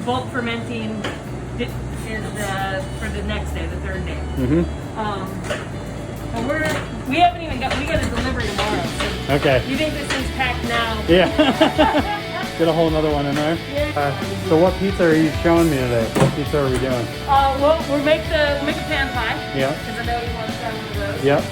bulk fermenting is for the next day, the third day. But we haven't even got, we got a delivery tomorrow. So Okay. you think this thing's packed now? Yeah. Get a whole nother one in there. Yeah. So what pizza are you showing me today? What pizza are we doing? Well, we'll make a pan pie. Yeah. Because I know you want some of those. Yep.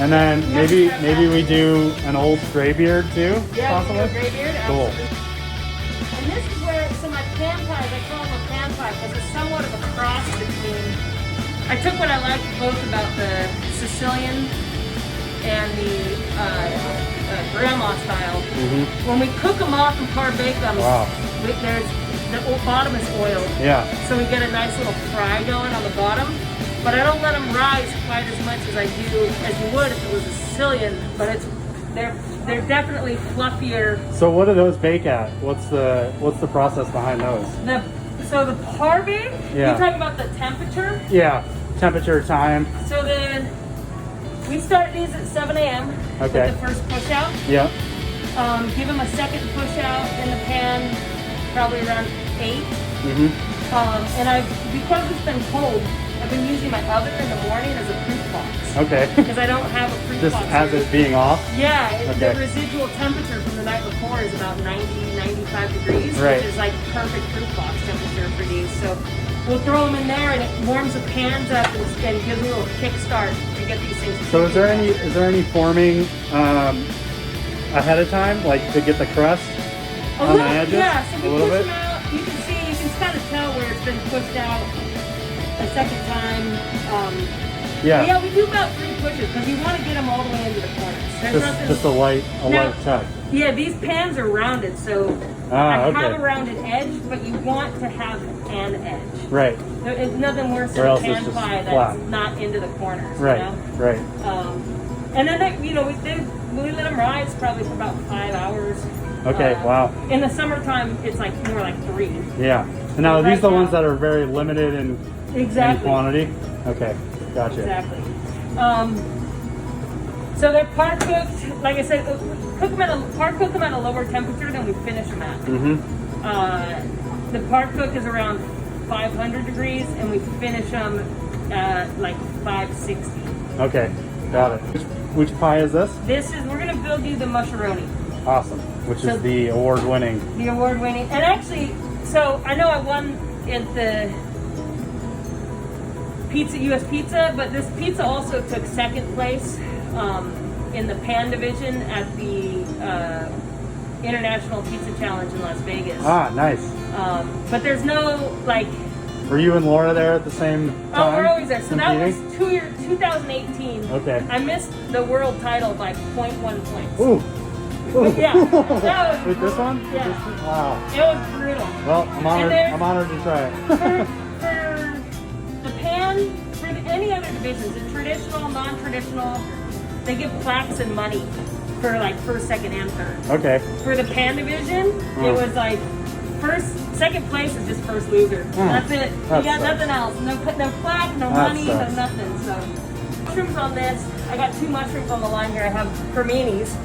And then maybe we do an old graybeard too, yeah, possibly? Yeah, graybeard. Cool. And this is where, so my pan pies, I call them a pan pie because it's somewhat of a cross between, I took what I liked both about the Sicilian and the grandma style. When we cook them off and par bake them, there's the bottom is oiled. Yeah. So we get a nice little fry going on the bottom. But I don't let them rise quite as much as I do, as you would if it was a Sicilian. But they're definitely fluffier. So what do those bake at? What's the process behind those? So the par bake. Yeah. You're talking about the temperature. Yeah. Temperature, time. So then we start these at 7 a.m. Okay. With the first push out. Yeah. Give them a second push out in the pan, probably around 8. And because it's been cold, I've been using my oven in the morning as a proof box. Okay. Because I don't have a proof Just box. Just as it's being off? Yeah. Okay. The residual temperature from the night before is about 90, 95 degrees, right. Which is like perfect proof box temperature for these. So we'll throw them in there and it warms the pans up and gives me a little kickstart to get these things. So is there any forming ahead of time, like to get the crust on the edges? Yeah, so we push bit? them out. You can see, you can kind of tell where it's been pushed out a second time. Yeah, we do about 3 pushes because you want to get them all the way into the corners. Just a light tug. Yeah, these pans are rounded, so I have a rounded edge, but you want to have an edge. Right. There's nothing worse than a pan pie that's not into the corners. Right. You know? Right. And then we let them rise probably for about 5 hours. Okay. Wow. In the summertime, it's like more like 3. Yeah. And now these are the ones that are very limited in quantity. Okay. Gotcha. Exactly. So they're par cooked. Like I said, par cook them at a lower temperature than we finish them at. The par cook is around 500 degrees, and we finish them at like 560. Okay, got it. Which pie is this? We're gonna build you the musharoni. Awesome. Which is the award-winning. The award-winning, and actually, so I know I won at the US Pizza, but this pizza also took second place in the pan division at the International Pizza Challenge in Las Vegas. Ah, nice. But there's no like. Were you and Laura there at the same time? Oh, we're always there. So that was 2018. Okay. I missed the world title by 0.1 points. Ooh. Yeah. That was with this one? Yeah. Wow. It was brutal. Well, I'm honored to try it. For the pan, for any other divisions, the traditional, non-traditional, they give plaques and money for like first, second, and third. Okay. For the pan division, it was like second place is just first loser. That's it. You got nothing else. No plaque, no money, no nothing. So mushrooms on this. I got 2 mushrooms on the line here. I have Hermini's,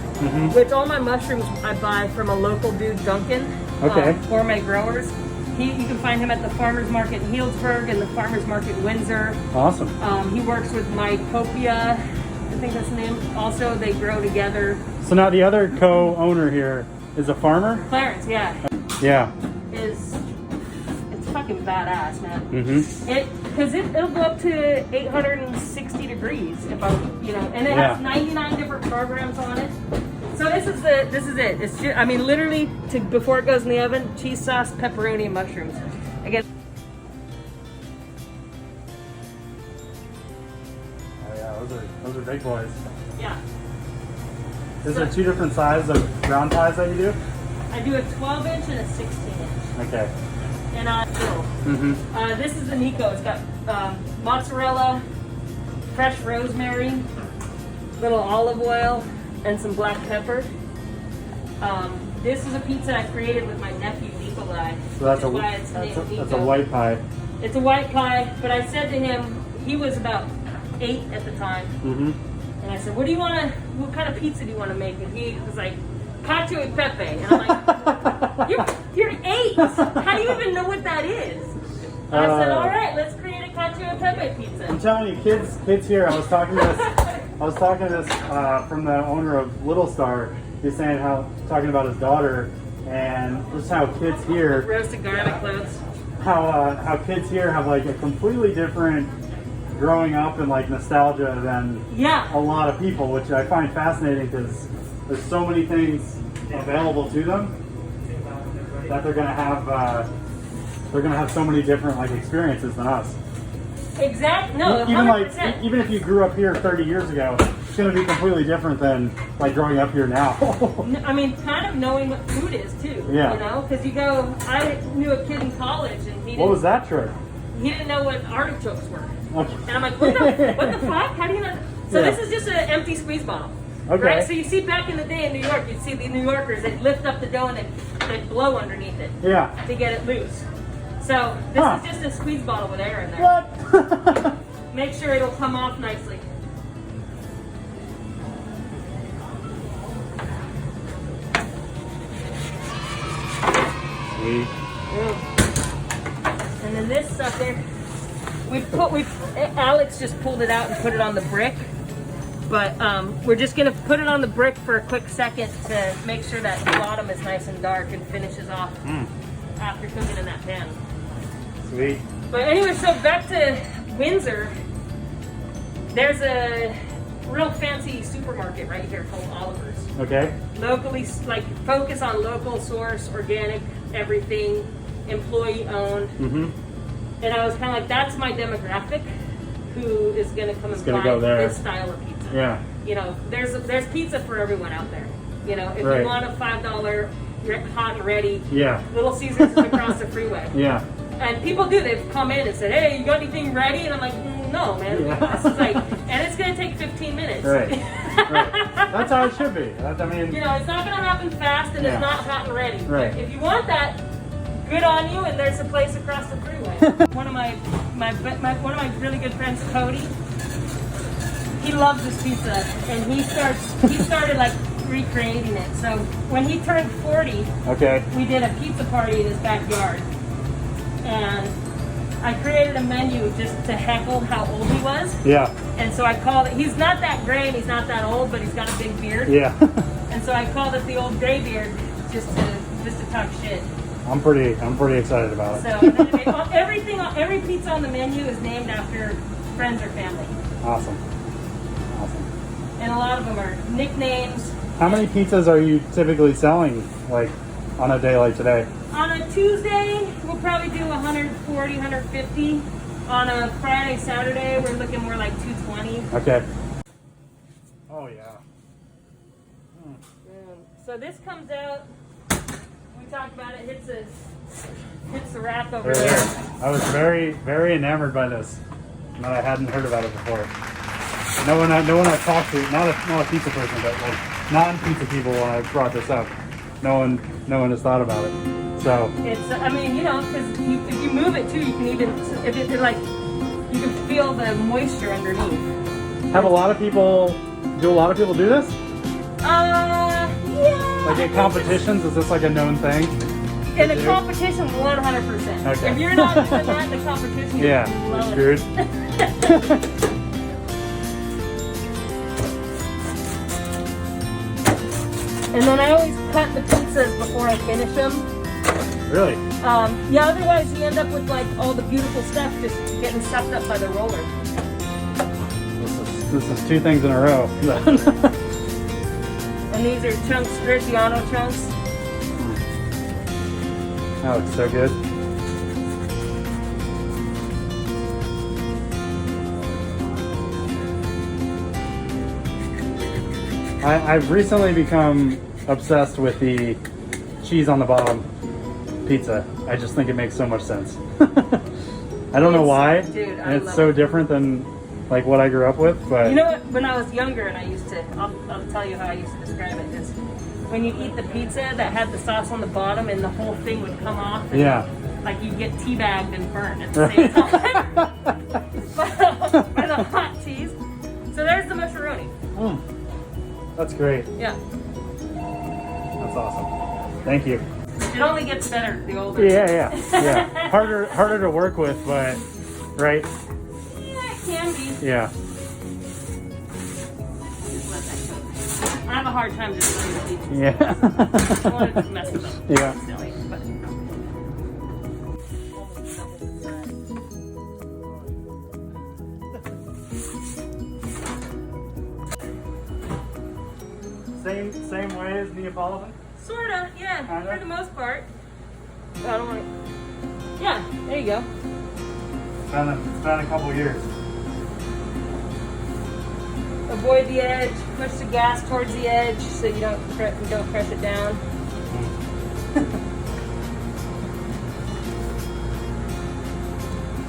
which all my mushrooms I buy from a local dude, Duncan. Okay. Gourmet growers. You can find him at the farmer's market in Healdsburg and the farmer's market in Windsor. Awesome. He works with Mycopia, I think that's the name. Also, they grow together. So now the other co-owner here is a farmer? Clarence, yeah. Yeah. It's fucking badass, man. Because it'll go up to 860 degrees if and it has 99 different programs on it. So this is it. It's just, I mean, literally, before it goes in the oven, cheese sauce, pepperoni, and mushrooms. Again. Oh yeah, those are big boys. Yeah. Is there 2 different sizes of round pies that you do? I do a 12-inch and a 16-inch. Okay. And this is the Nico. It's got mozzarella, fresh rosemary, little olive oil, and some black pepper. This is a pizza I created with my nephew Nikolai. So that's a white pie. It's a white pie, but I said to him, he was about 8 at the time, and I said, what kind of pizza do you want to make? And he was like, cacio e pepe. And I'm like, you're 8. How do you even know what that is? And I said, all right, let's create a cacio e pepe pizza. I'm telling you, kids here. I was talking to this from the owner of Little Star. He's saying talking about his daughter and just how kids here Roasted garlic cloves. How kids here have like a completely different growing up and like nostalgia than a lot of people, which I find fascinating because there's so many things available to them that they're gonna have so many different like experiences than us. Exactly. No, 100%. Even if you grew up here 30 years ago, it's gonna be completely different than like growing up here now. I mean, kind of knowing what food is too. Yeah. You know, because I knew a kid in college and what was that trick? He didn't know what artichokes were. Okay. And I'm like, what the fuck? How do you know? So this is just an empty squeeze bottle. Okay. Right? So you see back in the day in New York, you'd see the New Yorkers, they'd lift up the dough and they'd blow underneath it. Yeah. To get it loose. So this is just a squeeze bottle with air in there. What? Make sure it'll come off nicely. Sweet. And then this stuff there, Alex just pulled it out and put it on the brick. But we're just gonna put it on the brick for a quick second to make sure that the bottom is nice and dark and finishes off after cooking in that pan. Sweet. But anyway, so back to Windsor. There's a real fancy supermarket right here called Oliver's. Okay. Locally, like focus on local source, organic, everything, employee owned. And I was kind of like, that's my demographic who is going to come and buy this style of pizza. Yeah. You know, there's pizza for everyone out there. You know, if you want a $5 hot and ready, Little Caesars is across the freeway. Yeah. And people do. They've come in and said, "Hey, you got anything ready?" And I'm like, "No, man. This is like," and it's gonna take 15 minutes. Right. That's how it should be. I mean, you know, it's not gonna happen fast, and it's not hot and ready. Right. But if you want that, good on you. And there's a place across the freeway. One of my really good friends, Cody. He loves this pizza, and he started like recreating it. So when he turned 40, we did a pizza party in his backyard. And I created a menu just to heckle how old he was. Yeah. And so I called it, he's not that gray and he's not that old, but he's got a big beard. Yeah. And so I called it the old gray beard just to talk shit. I'm pretty excited about it. So every pizza on the menu is named after friends or family. Awesome. And a lot of them are nicknames. How many pizzas are you typically selling, like, on a day like today? On a Tuesday, we'll probably do 140, 150. On a Friday, Saturday, we're looking more like 220. Okay. Oh, yeah. So this comes out, we talked about it, hits the rack over there. I was very, very enamored by this. And I hadn't heard about it before. No one I've talked to, not a pizza person, but like non-pizza people when I brought this up. No one has thought about it. So it's, I mean, you know, because if you move it too, you can even, if it like, you can feel the moisture underneath. Do a lot of people do this? Yeah. Like in competitions, is this like a known thing? In a competition, 100%. Okay. If you're not doing that in the competition, you're screwed. And then I always cut the pizzas before I finish them. Really? Yeah, otherwise you end up with like all the beautiful stuff just getting sucked up by the roller. This is two things in a row. And these are chunks, Graziano chunks. That looks so good. I've recently become obsessed with the cheese on the bottom pizza. I just think it makes so much sense. I don't know why. Dude, it's so different than like what I grew up with, but you know what? When I was younger, and I'll tell you how I used to describe it. Is when you eat the pizza that had the sauce on the bottom, and the whole thing would come off. And like you get teabagged and burnt at the same time by the hot cheese. So there's the macaroni. That's great. Yeah. That's awesome. Thank you. It only gets better the older. Yeah. Harder to work with, but right. Yeah, it can be. Yeah. I have a hard time just letting it be. Yeah. I want to mess with them. Yeah. Silly, but. Same way as Neapolitan? Sorta, yeah, Kinda? for the most part. I don't want to. Yeah, there you go. It's been a couple years. Avoid the edge. Push the gas towards the edge so you don't press it down.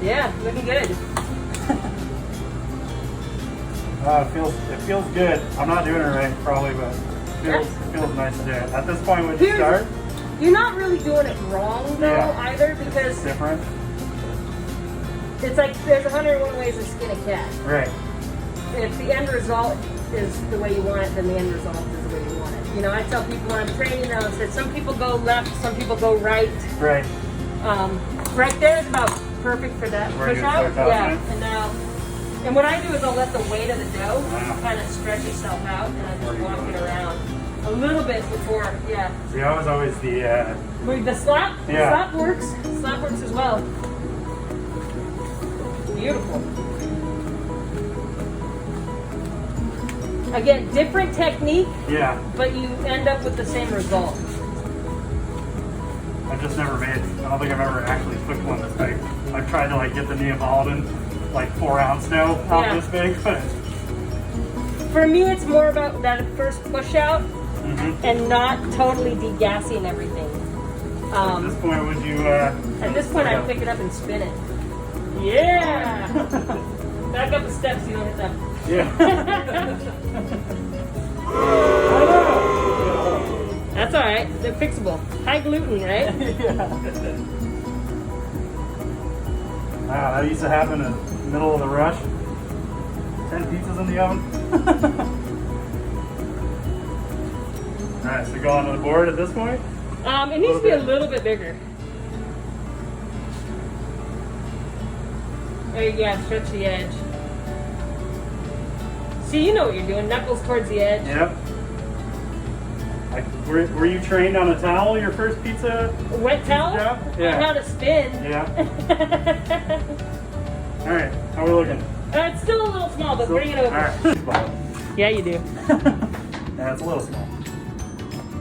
Yeah, looking good. It feels good. I'm not doing it right, probably, but it feels nice to do it. At this point, when you start, you're not really doing it wrong though either, because it's different. It's like there's 101 ways to skin a cat. Right. If the end result is the way you want it, then the end result is the way you want it. You know, I tell people when I'm training them, I said some people go left, some people go right. Right. Right there is about perfect for that push out. Yeah. And what I do is I'll let the weight of the dough kind of stretch itself out, and I just walk it around a little bit before. Yeah. See, I was always the slap. The slap works. Slap works as well. Beautiful. Again, different technique. Yeah. But you end up with the same result. I've just never made. I don't think I've ever actually cooked one this big. I've tried to like get the Neapolitan, like 4-ounce dough out this big, but for me, it's more about that first push out and not totally degassing everything. At this point, would you? At this point, I'd pick it up and spin it. Yeah. Back up the steps, you don't hit that. Yeah. That's all right. They're fixable. High gluten, right? Wow, that used to happen in the middle of the rush. 10 pizzas in the oven. All right, so go onto the board at this point. It needs to be a little bit bigger. There you go. Stretch the edge. See, you know what you're doing. Knuckles towards the edge. Yep. Were you trained on a towel your first pizza? Wet towel? Yeah. On how to spin. Yeah. All right. How are we looking? It's still a little small, but bring it over. All right. Yeah, you do. Yeah, it's a little small.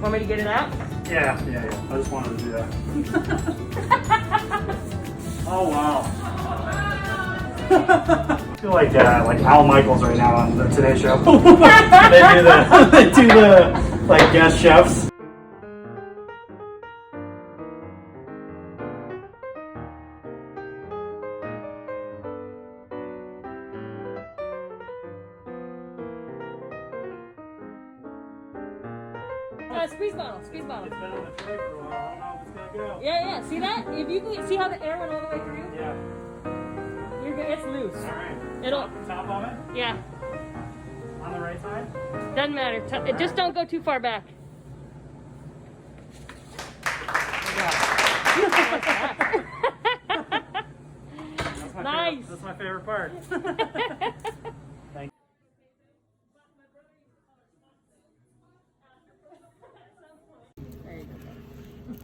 Want me to get it out? Yeah. I just wanted to do that. Oh wow. I feel like Al Michaels right now on the Today Show. they do the like guest chefs. Squeeze bottle. It's been on the tray for a while. I don't know if it's gonna go. Yeah. See that? If you can see how the air went all the way through. Yeah. You're good. It's loose. All right. It'll. Top on it. Yeah. On the right side. Doesn't matter. Just don't go too far back. Nice. That's my favorite part. Thank you.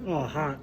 Oh, hot.